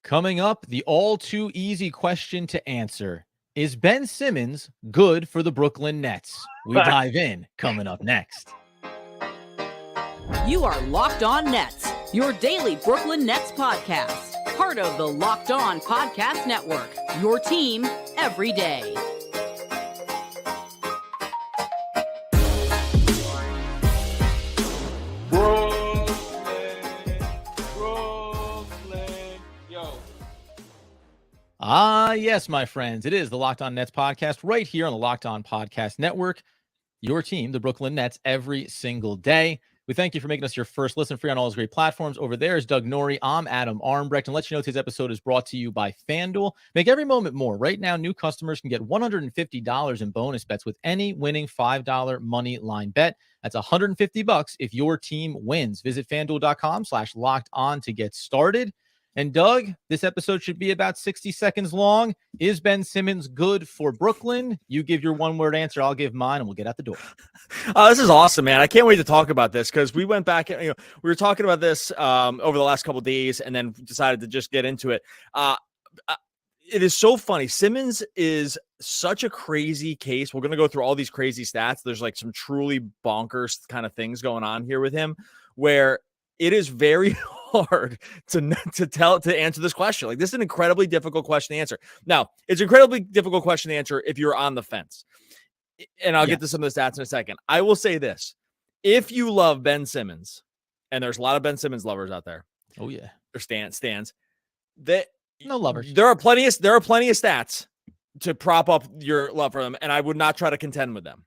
Coming up, the all too easy question to answer. Is Ben Simmons good for the Brooklyn Nets? We dive in coming up next. You are Locked On Nets, your daily Brooklyn Nets podcast. Part of the Locked On Podcast Network, your team every day. Yes, my friends. It is the Locked On Nets podcast right here on the Locked On Podcast Network. Your team, the Brooklyn Nets, every single day. We thank you for making us your first listen free on all those great platforms. Over there is Doug Norrie. I'm Adam Armbrecht. And let you know today's episode is brought to you by FanDuel. Make every moment more. Right now, new customers can get $150 in bonus bets with any winning $5 money line bet. That's $150 if your team wins. Visit FanDuel.com/locked-on to get started. And Doug, this episode should be about 60 seconds long. Is Ben Simmons good for Brooklyn? You give your one-word answer. I'll give mine, and we'll get out the door. This is awesome, man. I can't wait to talk about this because we went back, we were talking about this over the last couple of days and then decided to just get into it. It is so funny. Simmons is such a crazy case. We're going to go through all these crazy stats. There's like some truly bonkers kind of things going on here with him where it is very hard to answer this question. Like, this is an incredibly difficult question to answer. Now, it's an incredibly difficult question to answer if you're on the fence. And I'll get to some of the stats in a second. I will say this. If you love Ben Simmons, and there's a lot of Ben Simmons lovers out there. Oh, yeah. Or stands. That no lovers. There are plenty of stats to prop up your love for them, and I would not try to contend with them.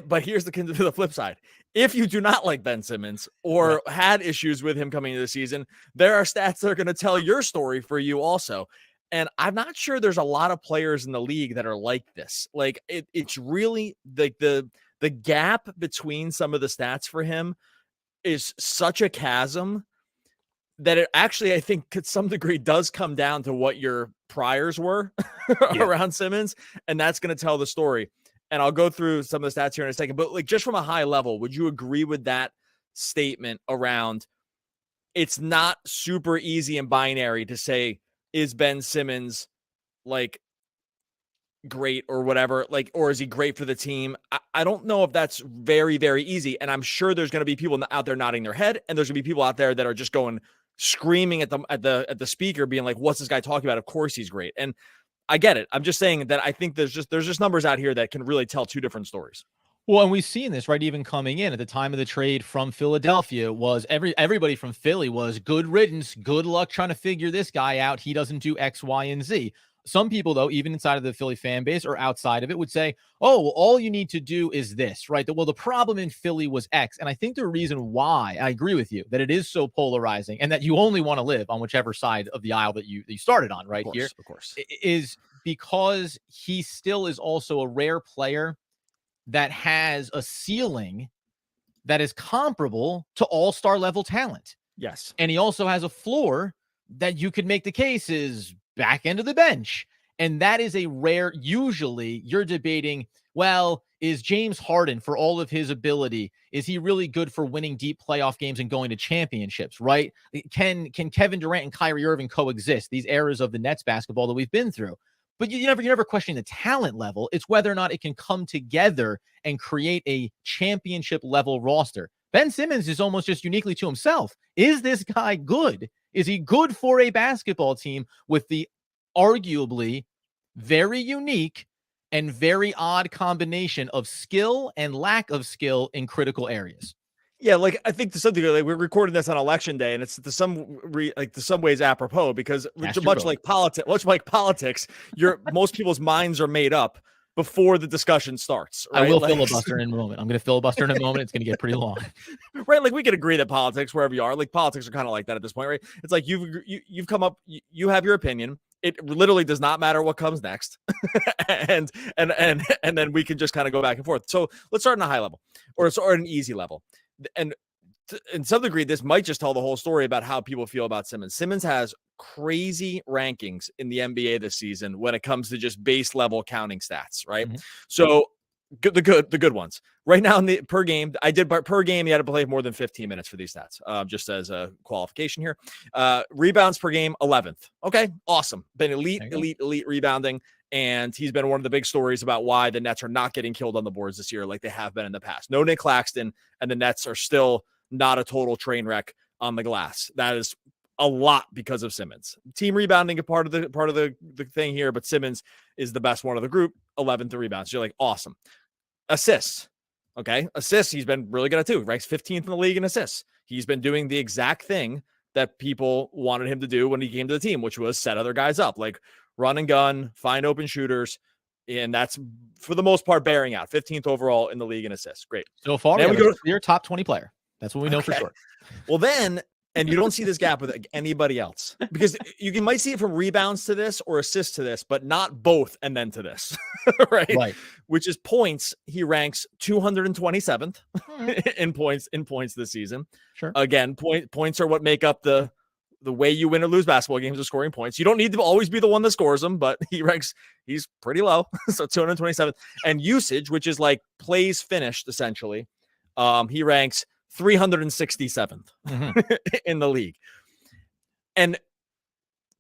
But here's the flip side. If you do not like Ben Simmons or had issues with him coming into the season, there are stats that are going to tell your story for you also. And I'm not sure there's a lot of players in the league that are like this. Like it's really like the gap between some of the stats for him is such a chasm that it actually, I think, to some degree does come down to what your priors were around Simmons. And that's going to tell the story. And I'll go through some of the stats here in a second, but like just from a high level, would you agree with that statement around it's not super easy and binary to say, is Ben Simmons like great or whatever, like, or is he great for the team? I don't know if that's very, very easy. And I'm sure there's going to be people out there nodding their head, and there's gonna be people out there that are just going screaming at the speaker being like, what's this guy talking about? Of course he's great. And I get it. I'm just saying that I think there's just numbers out here that can really tell two different stories. Well, and we've seen this, right? Even coming in at the time of the trade from Philadelphia was everybody from Philly was good riddance. Good luck trying to figure this guy out. He doesn't do X, Y, and Z. Some people, though, even inside of the Philly fan base or outside of it, would say, oh, well, all you need to do is this, right? Well, the problem in Philly was X. And I think the reason why I agree with you that it is so polarizing and that you only want to live on whichever side of the aisle that you started on right here, of course, is because he still is also a rare player that has a ceiling that is comparable to all-star level talent. Yes. And he also has a floor that you could make the case is back end of the bench. And that is a rare, usually you're debating, well, is James Harden, for all of his ability, is he really good for winning deep playoff games and going to championships, right? Can Kevin Durant and Kyrie Irving coexist, these eras of the Nets basketball that we've been through? But you're never questioning the talent level. It's whether or not it can come together and create a championship level roster. Ben Simmons is almost just uniquely to himself. Is this guy good? Is he good for a basketball team with the arguably very unique and very odd combination of skill and lack of skill in critical areas? Yeah, like I think to some degree, like, we're recording this on election day, and it's to some ways apropos because much like politics, most people's minds are made up before the discussion starts. Right? I will filibuster in a moment. I'm going to filibuster in a moment. It's going to get pretty long. Right? Like we could agree that politics, wherever you are, like politics are kind of like that at this point, right? It's like you've come up, you have your opinion. It literally does not matter what comes next, and then we can just kind of go back and forth. So let's start on a high level, or an easy level. And in some degree, this might just tell the whole story about how people feel about Simmons. Simmons has crazy rankings in the NBA this season when it comes to just base level counting stats, right? Mm-hmm. So The good ones. Right now in the per game, per game, you had to play more than 15 minutes for these stats. Just as a qualification here. Rebounds per game, 11th. Okay, awesome. Been elite rebounding. And he's been one of the big stories about why the Nets are not getting killed on the boards this year like they have been in the past. No Nick Claxton, and the Nets are still not a total train wreck on the glass. That is a lot because of Simmons. Team rebounding a part of the thing here, but Simmons is the best one of the group. 11th rebounds. You're like, awesome. Assists. Okay. Assists. He's been really good at too. Ranks 15th in the league in assists. He's been doing the exact thing that people wanted him to do when he came to the team, which was set other guys up, like run and gun, find open shooters. And that's for the most part bearing out. 15th overall in the league in assists. Great. So far, then we go to clear top 20 player. That's what we know for sure. Well, then, and you don't see this gap with anybody else because you might see it from rebounds to this or assists to this, but not both and then to this, right? Which is points. He ranks 227th in points this season. Sure. Again, points are what make up the way you win or lose basketball games is scoring points. You don't need to always be the one that scores them, but he's pretty low. So 227th. And usage, which is like plays finished essentially. He ranks 367th in the league. And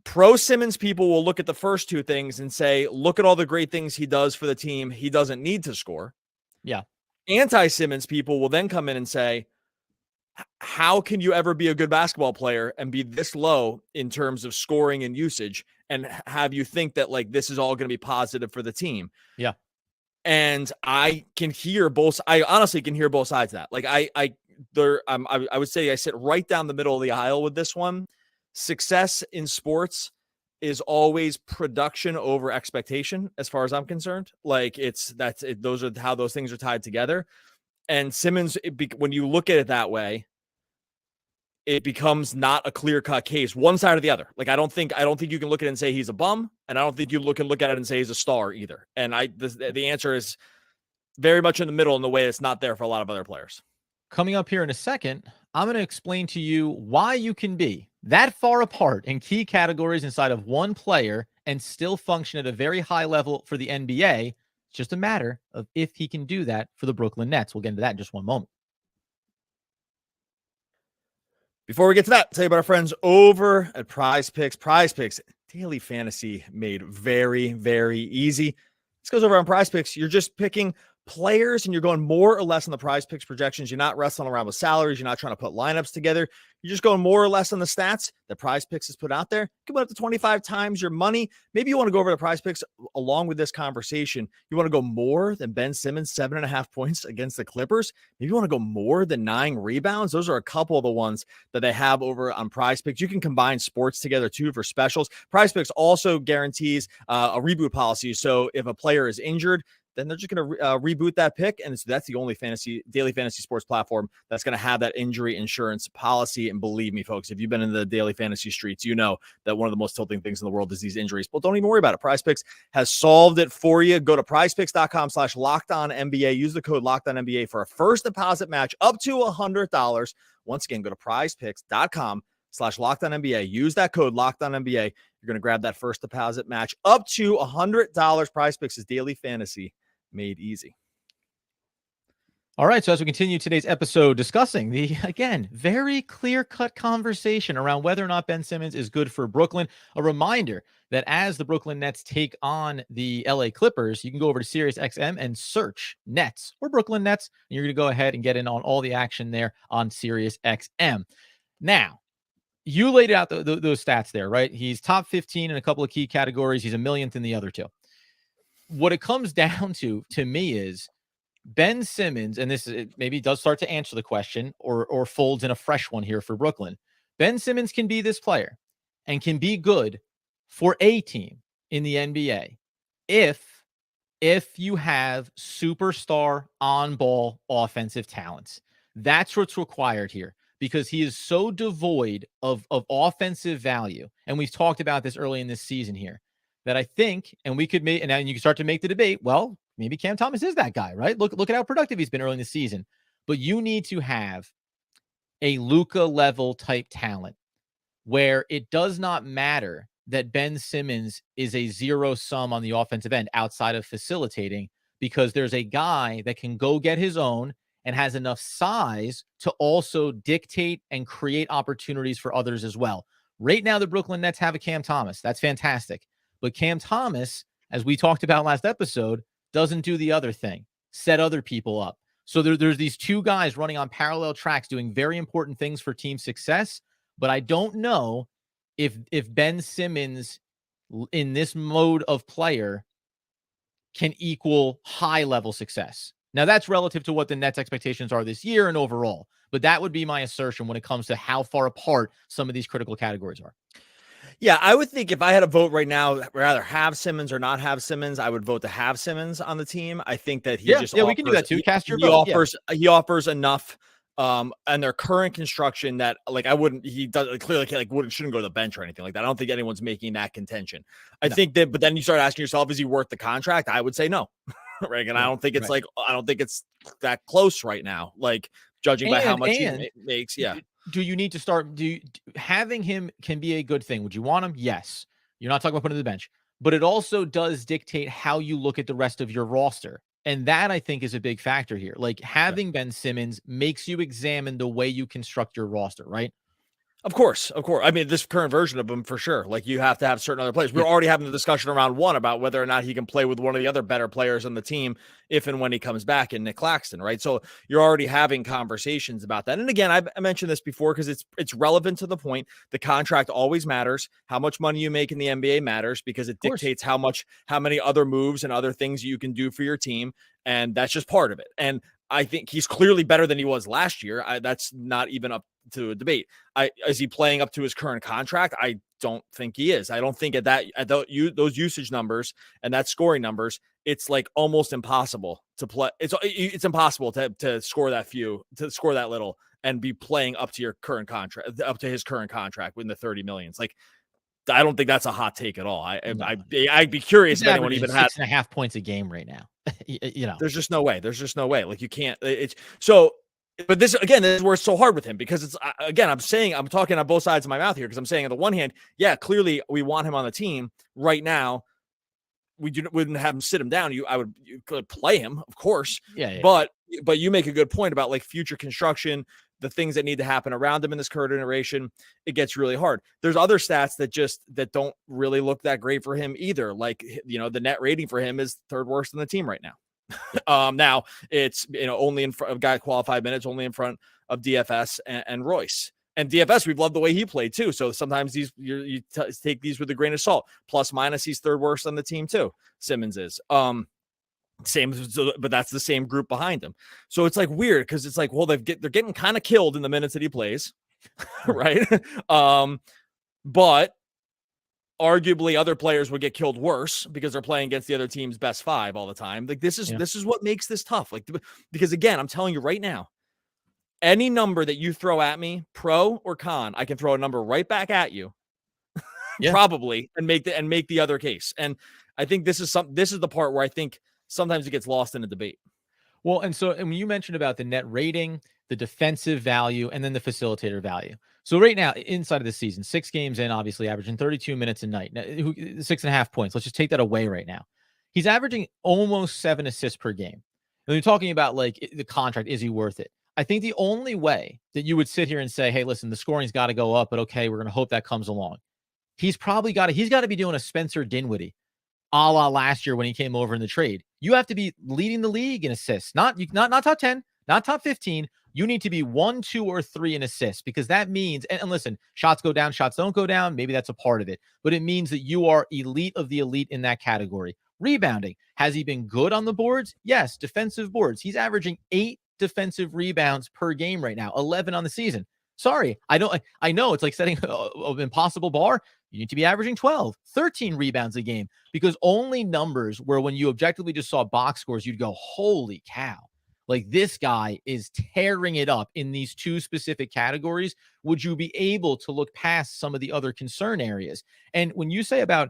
pro Simmons people will look at the first two things and say, look at all the great things he does for the team. He doesn't need to score. Yeah. Anti-Simmons people will then come in and say, how can you ever be a good basketball player and be this low in terms of scoring and usage and have you think that like this is all going to be positive for the team? Yeah. And I honestly can hear both sides of that. Like I would say I sit right down the middle of the aisle with this one. Success in sports is always production over expectation, as far as I'm concerned. Like those are how those things are tied together. And Simmons, when you look at it that way, it becomes not a clear-cut case, one side or the other. Like I don't think you can look at it and say he's a bum, and I don't think you can look at it and say he's a star either. And the answer is very much in the middle in the way it's not there for a lot of other players. Coming up here in a second, I'm going to explain to you why you can be that far apart in key categories inside of one player and still function at a very high level for the NBA. It's just a matter of if he can do that for the Brooklyn Nets. We'll get into that in just one moment. Before we get to that, I'll tell you about our friends over at Prize Picks. Prize Picks, daily fantasy made very, very easy. This goes over on Prize Picks. You're just picking players and you're going more or less on the Prize Picks projections. You're not wrestling around with salaries. You're not trying to put lineups together. You're just going more or less on the stats that Prize Picks has put out there. You can put up to 25 times your money. Maybe you want to go over to Prize Picks along with this conversation. You want to go more than Ben Simmons, 7.5 points against the Clippers. Maybe you want to go more than 9 rebounds. Those are a couple of the ones that they have over on Prize Picks. You can combine sports together too for specials. Prize Picks also guarantees a reboot policy. So if a player is injured, then they're just going to reboot that pick. And that's the only daily fantasy sports platform that's going to have that injury insurance policy. And believe me, folks, if you've been in the daily fantasy streets, you know that one of the most tilting things in the world is these injuries. But don't even worry about it. PrizePicks has solved it for you. Go to prizepicks.com/LockedOnNBA. Use the code LockedOnNBA for a first deposit match up to $100. Once again, go to prizepicks.com/LockedOnNBA. Use that code LockedOnNBA. You're going to grab that first deposit match up to $100. PrizePicks is daily fantasy made easy. All right. So as we continue today's episode discussing the, again, very clear-cut conversation around whether or not Ben Simmons is good for Brooklyn, a reminder that as the Brooklyn Nets take on the LA Clippers, you can go over to SiriusXM and search Nets or Brooklyn Nets, and you're going to go ahead and get in on all the action there on SiriusXM. Now, you laid out those stats there, right? He's top 15 in a couple of key categories. He's a millionth in the other two. What it comes down to me is Ben Simmons, and this maybe does start to answer the question or folds in a fresh one here for Brooklyn. Ben Simmons can be this player and can be good for a team in the NBA if you have superstar on-ball offensive talents. That's what's required here, because he is so devoid of offensive value. And we've talked about this early in this season here, that I think, and we could make, and now you can start to make the debate, well, maybe Cam Thomas is that guy, right? Look at how productive he's been early in the season. But you need to have a Luka level type talent where it does not matter that Ben Simmons is a zero sum on the offensive end outside of facilitating, because there's a guy that can go get his own and has enough size to also dictate and create opportunities for others as well. Right now, the Brooklyn Nets have a Cam Thomas. That's fantastic. But Cam Thomas, as we talked about last episode, doesn't do the other thing, set other people up. So there's these two guys running on parallel tracks doing very important things for team success. But I don't know if Ben Simmons in this mode of player can equal high-level success. Now, that's relative to what the Nets' expectations are this year and overall. But that would be my assertion when it comes to how far apart some of these critical categories are. Yeah, I would think if I had a vote right now, rather have Simmons or not have Simmons, I would vote to have Simmons on the team. I think that he offers, we can do that too. Cast your vote. He offers enough and their current construction that he does clearly shouldn't go to the bench or anything like that. I don't think anyone's making that contention. I think that, but then you start asking yourself, is he worth the contract? I would say no. Right. And I don't think it's I don't think it's that close right now. Like judging by how much he makes. Yeah. Do you need to start? Having him can be a good thing? Would you want him? Yes. You're not talking about putting him to the bench, but it also does dictate how you look at the rest of your roster. And that I think is a big factor here. Like having Ben Simmons makes you examine the way you construct your roster, right? Of course. I mean, this current version of him for sure. Like you have to have certain other players. We're already having the discussion around one about whether or not he can play with one of the other better players on the team if and when he comes back in Nick Claxton, right? So you're already having conversations about that. And again, I mentioned this before because it's relevant to the point. The contract always matters. How much money you make in the NBA matters because it dictates how many other moves and other things you can do for your team. And that's just part of it. And I think he's clearly better than he was last year. That's not even up to a debate. Is he playing up to his current contract? I don't think he is. I don't think those usage numbers and that scoring numbers, it's like almost impossible to play. It's impossible to score that little and be playing up to your current contract, up to his current contract within the 30 millions. Like, I don't think that's a hot take at all. I'd be curious if anyone even had 6.5 points a game right now. There's just no way. Like you can't. But this is where it's so hard with him because it's I'm talking on both sides of my mouth here because I'm saying on the one hand, yeah, clearly we want him on the team right now. We wouldn't have him sit him down. You could play him, of course. Yeah. But you make a good point about like future construction, the things that need to happen around him in this current iteration. It gets really hard. There's other stats that don't really look that great for him either. Like, the net rating for him is third worst in the team right now. Now it's, only in front of guy qualified minutes, only in front of DFS and Royce. And DFS, we've loved the way he played too. So sometimes you take these with a grain of salt. Plus minus, he's third worst on the team too. Simmons is same, but that's the same group behind him. So it's like weird because it's like, well, they're getting kind of killed in the minutes that he plays, right? But arguably other players would get killed worse because they're playing against the other team's best five all the time. Like this is what makes this tough. Like, because again, I'm telling you right now, any number that you throw at me, pro or con, I can throw a number right back at you, probably, and make the other case. And I think this is the part where I think sometimes it gets lost in a debate. Well, and when you mentioned about the net rating, the defensive value, and then the facilitator value. So right now, inside of the season, 6 games in, obviously averaging 32 minutes a night, 6.5 points. Let's just take that away right now. He's averaging almost 7 assists per game. And you're talking about like the contract, is he worth it? I think the only way that you would sit here and say, hey, listen, the scoring's got to go up, but okay, we're going to hope that comes along. He's got to be doing a Spencer Dinwiddie a la last year when he came over in the trade. You have to be leading the league in assists, not top 10, not top 15. You need to be 1, 2, or 3 in assists because that means, and listen, shots go down, shots don't go down. Maybe that's a part of it, but it means that you are elite of the elite in that category. Rebounding. Has he been good on the boards? Yes. Defensive boards. He's averaging 8 defensive rebounds per game right now, 11 on the season. Sorry, I know it's like setting an impossible bar. You need to be averaging 12, 13 rebounds a game because only numbers where when you objectively just saw box scores, you'd go, holy cow. Like this guy is tearing it up in these 2 specific categories. Would you be able to look past some of the other concern areas? And when you say about,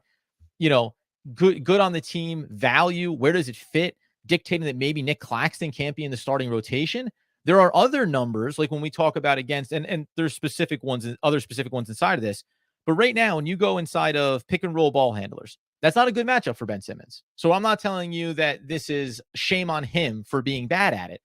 good on the team value, where does it fit? Dictating that maybe Nick Claxton can't be in the starting rotation. There are other numbers, like when we talk about against, and there's specific ones, other specific ones inside of this. But right now, when you go inside of pick and roll ball handlers, That's not a good matchup for Ben Simmons. So I'm not telling you that this is shame on him for being bad at it,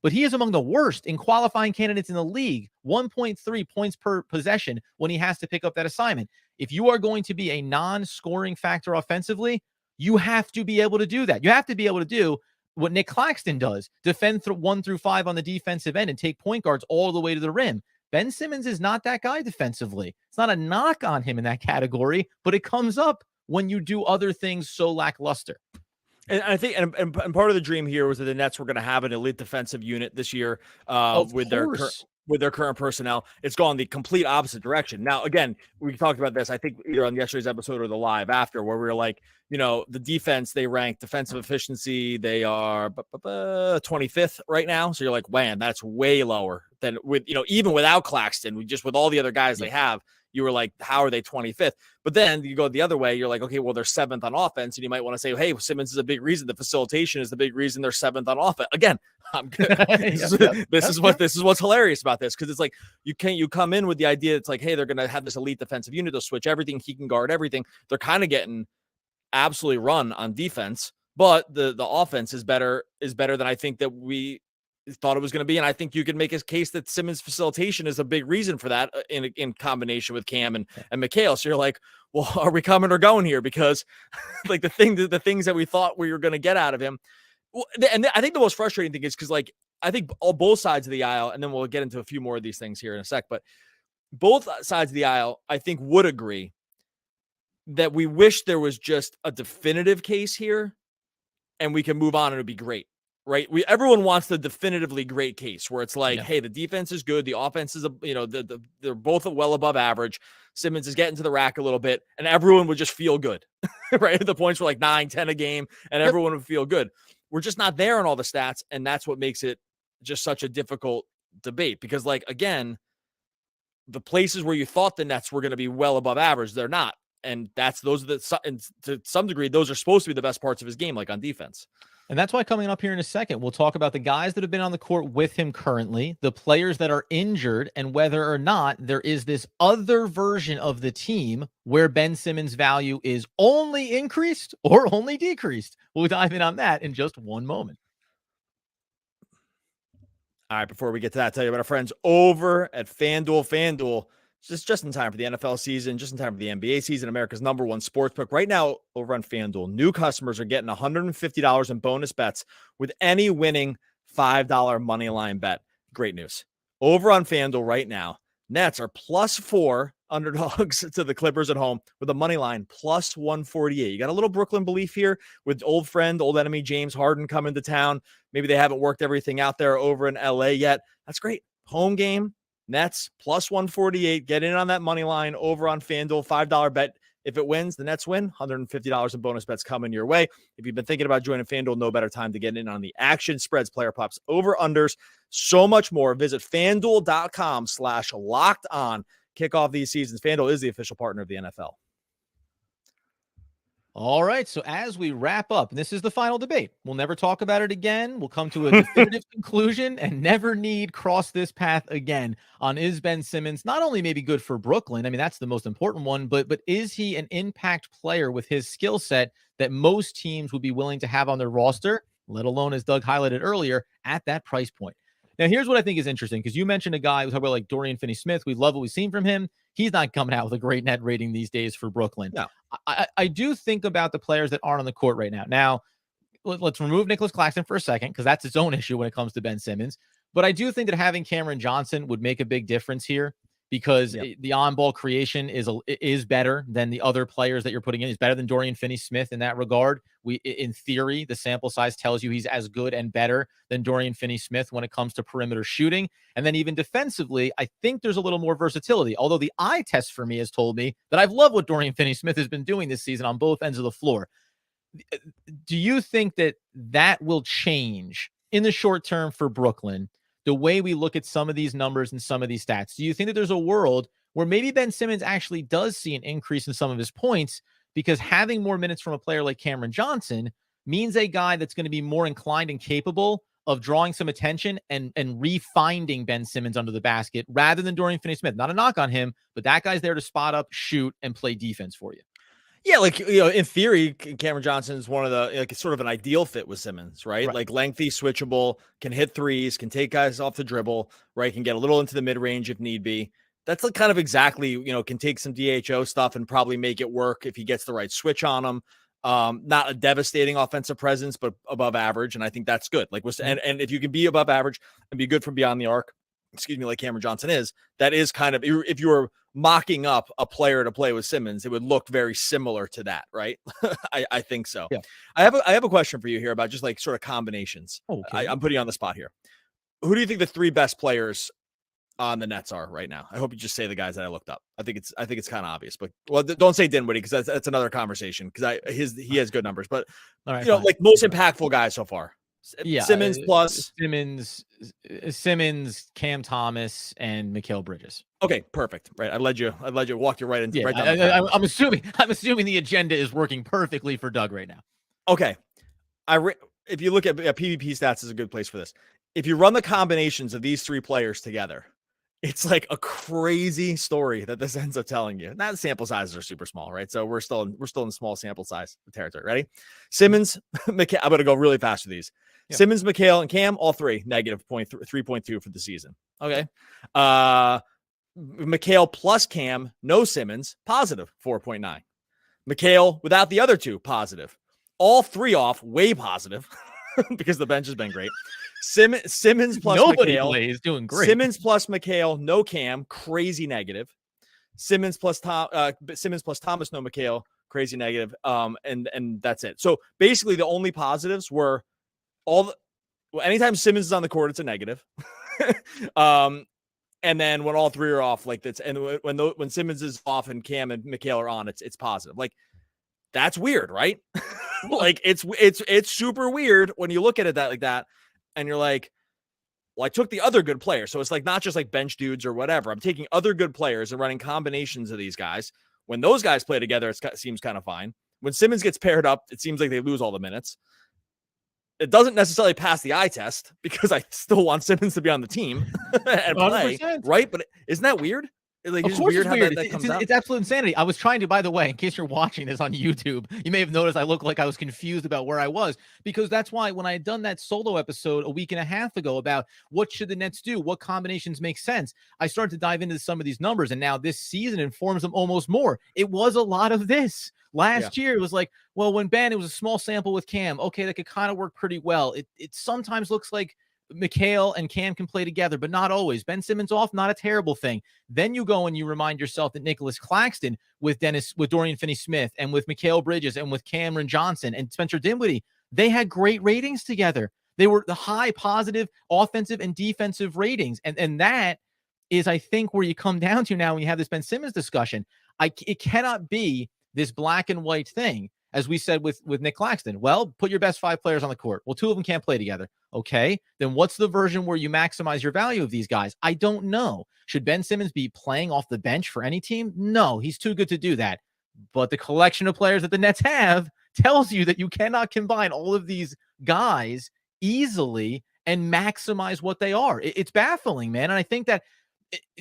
but he is among the worst in qualifying candidates in the league, 1.3 points per possession when he has to pick up that assignment. If you are going to be a non-scoring factor offensively, you have to be able to do that. You have to be able to do what Nick Claxton does, defend 1 through 5 on the defensive end and take point guards all the way to the rim. Ben Simmons is not that guy defensively. It's not a knock on him in that category, but it comes up when you do other things so lackluster. And I think, and part of the dream here was that the Nets were going to have an elite defensive unit this year with their current personnel. It's gone the complete opposite direction. Now, again, we talked about this, I think, either on yesterday's episode or the live after, where we were like, the defense, they rank defensive efficiency. They are 25th right now. So you're like, man, that's way lower than with, even without Claxton, just with all the other guys they have. You were like, how are they 25th? But then you go the other way. You're like, okay, well, they're 7th on offense. And you might want to say, hey, Simmons is a big reason. The facilitation is the big reason they're 7th on offense. Again, I'm good. This is what's hilarious about this. Cause it's like, you come in with the idea. It's like, hey, they're going to have this elite defensive unit. They'll switch everything. He can guard everything. They're kind of getting absolutely run on defense, but the offense is better than I think that we thought it was going to be. And I think you can make a case that Simmons' facilitation is a big reason for that in combination with Cam and Mikal. So you're like, well, are we coming or going here? Because like the things that we thought we were going to get out of him. Well, and I think the most frustrating thing is because like, I think both sides of the aisle, and then we'll get into a few more of these things here in a sec, but both sides of the aisle, I think, would agree that we wish there was just a definitive case here and we can move on and it'd be great. Right. Everyone wants the definitively great case where it's like, hey, the defense is good. The offense is, they're both well above average. Simmons is getting to the rack a little bit and everyone would just feel good. Right. The points were like 9, 10 a game and everyone would feel good. We're just not there on all the stats. And that's what makes it just such a difficult debate because, like, again, the places where you thought the Nets were going to be well above average, they're not. And to some degree, those are supposed to be the best parts of his game, like on defense. And that's why coming up here in a second, we'll talk about the guys that have been on the court with him currently, the players that are injured, and whether or not there is this other version of the team where Ben Simmons' value is only increased or only decreased. We'll dive in on that in just one moment. All right, before we get to that, tell you about our friends over at FanDuel. FanDuel, just in time for the NFL season, just in time for the NBA season, America's #1 sportsbook. Right now, over on FanDuel, new customers are getting $150 in bonus bets with any winning $5 money line bet. Great news. Over on FanDuel right now, Nets are +4 underdogs to the Clippers at home with a money line +148. You got a little Brooklyn belief here with old enemy James Harden coming to town. Maybe they haven't worked everything out there over in LA yet. That's great. Home game. Nets +148. Get in on that money line over on FanDuel. $5 bet. If it wins, the Nets win. $150 in bonus bets coming your way. If you've been thinking about joining FanDuel, no better time to get in on the action, spreads, player props, over unders, so much more. Visit FanDuel.com/locked-on. Kick off these seasons. FanDuel is the official partner of the NFL. All right. So as we wrap up, and this is the final debate. We'll never talk about it again. We'll come to a definitive conclusion and never need cross this path again on is Ben Simmons not only maybe good for Brooklyn, I mean, that's the most important one, but is he an impact player with his skill set that most teams would be willing to have on their roster, let alone, as Doug highlighted earlier, at that price point? Now, here's what I think is interesting, because you mentioned a guy, we talk about like Dorian Finney-Smith. We love what we've seen from him. He's not coming out with a great net rating these days for Brooklyn. No. I do think about the players that aren't on the court right now. Now, let's remove Nicholas Claxton for a second, because that's its own issue when it comes to Ben Simmons. But I do think that having Cameron Johnson would make a big difference here, because the on-ball creation is better than the other players that you're putting in. He's better than Dorian Finney-Smith in that regard. In theory, the sample size tells you he's as good and better than Dorian Finney-Smith when it comes to perimeter shooting. And then even defensively, I think there's a little more versatility. Although the eye test for me has told me that I've loved what Dorian Finney-Smith has been doing this season on both ends of the floor. Do you think that will change in the short term for Brooklyn, the way we look at some of these numbers and some of these stats? Do you think that there's a world where maybe Ben Simmons actually does see an increase in some of his points, because having more minutes from a player like Cameron Johnson means a guy that's going to be more inclined and capable of drawing some attention and refinding Ben Simmons under the basket rather than Dorian Finney-Smith? Not a knock on him, but that guy's there to spot up, shoot, and play defense for you. Yeah, like, in theory, Cameron Johnson is one of the, like, sort of an ideal fit with Simmons, right? Like lengthy, switchable, can hit threes, can take guys off the dribble, right? Can get a little into the mid range if need be. That's like kind of exactly, can take some DHO stuff and probably make it work if he gets the right switch on him. Not a devastating offensive presence, but above average. And I think that's good. Like, and if you can be above average and be good from beyond the arc, like Cameron Johnson is, that is kind of, if you were mocking up a player to play with Simmons, it would look very similar to that, right? I think so. Yeah. I have a question for you here about just like sort of combinations. Okay. I'm putting you on the spot here. Who do you think the 3 best players on the Nets are right now? I hope you just say the guys that I looked up. I think it's kind of obvious, but don't say Dinwiddie because that's another conversation because he has good numbers, but all right, like most impactful guys so far. Yeah, Simmons plus Simmons, Cam Thomas, and Mikal Bridges. Okay, perfect. Right, walked you right into. Yeah, right down I'm assuming the agenda is working perfectly for Doug right now. Okay, if you look at PvP stats, is a good place for this. If you run the combinations of these 3 players together, it's like a crazy story that this ends up telling you. Now the sample sizes are super small, right? So we're still in small sample size territory. Ready? Simmons, Mikal. I'm going to go really fast with these. Yep. Simmons, Mikal, and Cam, all 3 negative 3.2 for the season. Okay. Mikal plus Cam, no Simmons, positive 4.9. Mikal without the other 2, positive. All 3 off, way positive because the bench has been great. Simmons plus nobody Mikal, plays, doing great. Simmons plus Mikal, no Cam, crazy negative. Simmons plus Thomas, no Mikal, crazy negative. And that's it. So basically, the only positives were anytime Simmons is on the court, it's a negative. And then when all 3 are off, like that's, and when Simmons is off and Cam and Mikal are on, it's positive. Like, that's weird, right? Like it's super weird when you look at it like that, and you're like, well, I took the other good players. So it's like not just like bench dudes or whatever. I'm taking other good players and running combinations of these guys. When those guys play together, it seems kind of fine. When Simmons gets paired up, it seems like they lose all the minutes. It doesn't necessarily pass the eye test because I still want Simmons to be on the team and play, 100%. Right? But isn't that weird? Like, of course, it's weird. It's absolute insanity. I was trying to, by the way, in case you're watching this on YouTube, you may have noticed I look like I was confused about where I was, because that's why when I had done that solo episode a week and a half ago about what should the Nets do, what combinations make sense, I started to dive into some of these numbers, and now this season informs them almost more. It was a lot of this. Last year, it was like, well, when Ben, it was a small sample with Cam. Okay, that could kind of work pretty well. It sometimes looks like Mikal and Cam can play together, but not always. Ben Simmons off, not a terrible thing. Then you go and you remind yourself that Nicholas Claxton with Dorian Finney-Smith and with Mikal Bridges and with Cameron Johnson and Spencer Dinwiddie, they had great ratings together. They were the high positive offensive and defensive ratings. And that is, I think, where you come down to now when you have this Ben Simmons discussion. It cannot be this black and white thing. As we said with Nick Claxton, well, put your best 5 players on the court. Well, 2 of them can't play together. Okay, then what's the version where you maximize your value of these guys? I don't know. Should Ben Simmons be playing off the bench for any team? No, he's too good to do that. But the collection of players that the Nets have tells you that you cannot combine all of these guys easily and maximize what they are. It's baffling, man. And I think that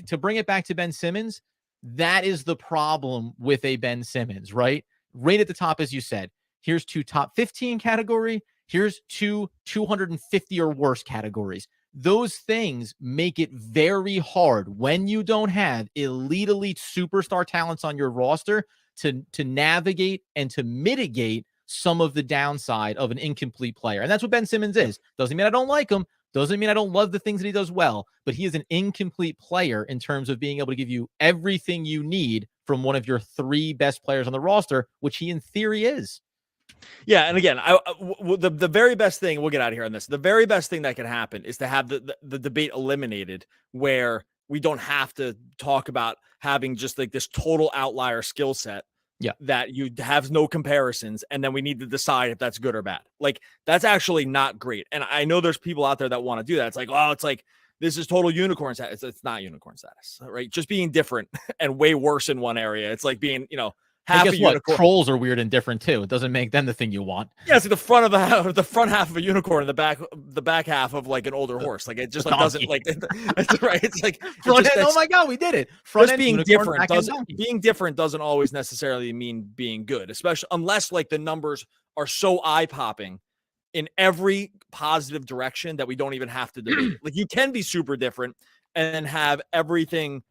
to bring it back to Ben Simmons, that is the problem with a Ben Simmons, right? Right at the top, as you said, here's 2 top 15 category. Here's 2 250 or worse categories. Those things make it very hard when you don't have elite superstar talents on your roster to navigate and to mitigate some of the downside of an incomplete player. And that's what Ben Simmons is. Doesn't mean I don't like him. Doesn't mean I don't love the things that he does well, but he is an incomplete player in terms of being able to give you everything you need from one of your 3 best players on the roster, which he in theory is. Yeah, and again, the very best thing, we'll get out of here on this, the very best thing that can happen is to have the debate eliminated where we don't have to talk about having just like this total outlier skill set that you have no comparisons, and then we need to decide if that's good or bad. Like, that's actually not great. And I know there's people out there that want to do that. It's like, oh, it's like, this is total unicorn status. It's not unicorn status, right? Just being different and way worse in one area. It's like being, half guess a what? unicorn. Trolls are weird and different too. It doesn't make them the thing you want. Yeah, it's like the front half of a unicorn and the back half of like an older horse. Like it just like doesn't like it's right. It's like front end. Oh my god, we did it. Front end being unicorn, different doesn't always necessarily mean being good, especially unless like the numbers are so eye-popping in every positive direction that we don't even have to debate it. Like you can be super different and have everything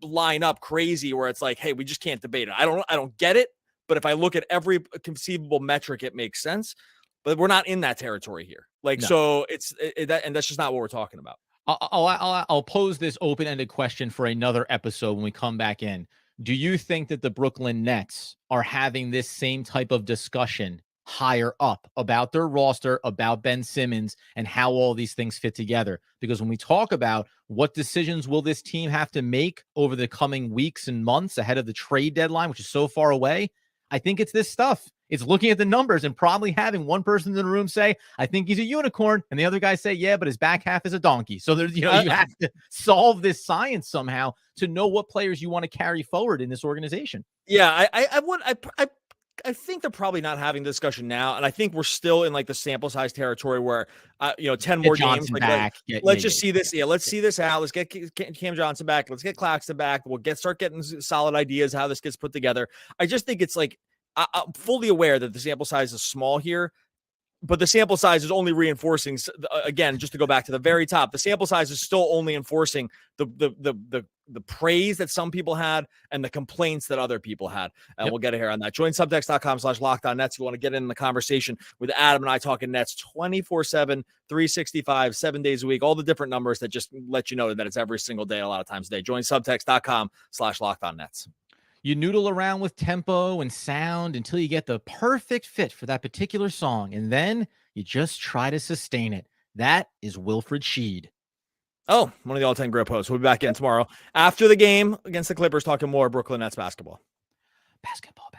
line up crazy where it's like, hey, we just can't debate it. I don't get it, but if I look at every conceivable metric, it makes sense. But we're not in that territory here. Like, no. So it's that, and that's just not what we're talking about. I'll pose this open-ended question for another episode when we come back in. Do you think that the Brooklyn Nets are having this same type of discussion higher up about their roster, about Ben Simmons, and how all these things fit together? Because when we talk about what decisions will this team have to make over the coming weeks and months ahead of the trade deadline, which is so far away, I think it's this stuff. It's looking at the numbers and probably having one person in the room say, I think he's a unicorn, and the other guy say, yeah, but his back half is a donkey. So there's, you have to solve this science somehow to know what players you want to carry forward in this organization. Yeah, I think they're probably not having the discussion now, and I think we're still in like the sample size territory where 10 more games. Like, let's just see this. Yeah, let's see this out. Let's get Cam Johnson back. Let's get Claxton back. We'll start getting solid ideas how this gets put together. I just think it's like I'm fully aware that the sample size is small here, but the sample size is only reinforcing. Again, just to go back to the very top, the sample size is still only enforcing the praise that some people had and the complaints that other people had. And we'll get it here on that. Join subtext.com/LockedOnNets. You want to get in the conversation with Adam and I talking Nets 24/7, 365, 7 days a week, all the different numbers that just let you know that it's every single day, a lot of times a day. Join subtext.com/LockedOnNets. You noodle around with tempo and sound until you get the perfect fit for that particular song, and then you just try to sustain it. That is Wilfred Sheed. Oh, one of the all-time grip hosts. We'll be back in tomorrow after the game against the Clippers talking more Brooklyn Nets basketball. Basketball.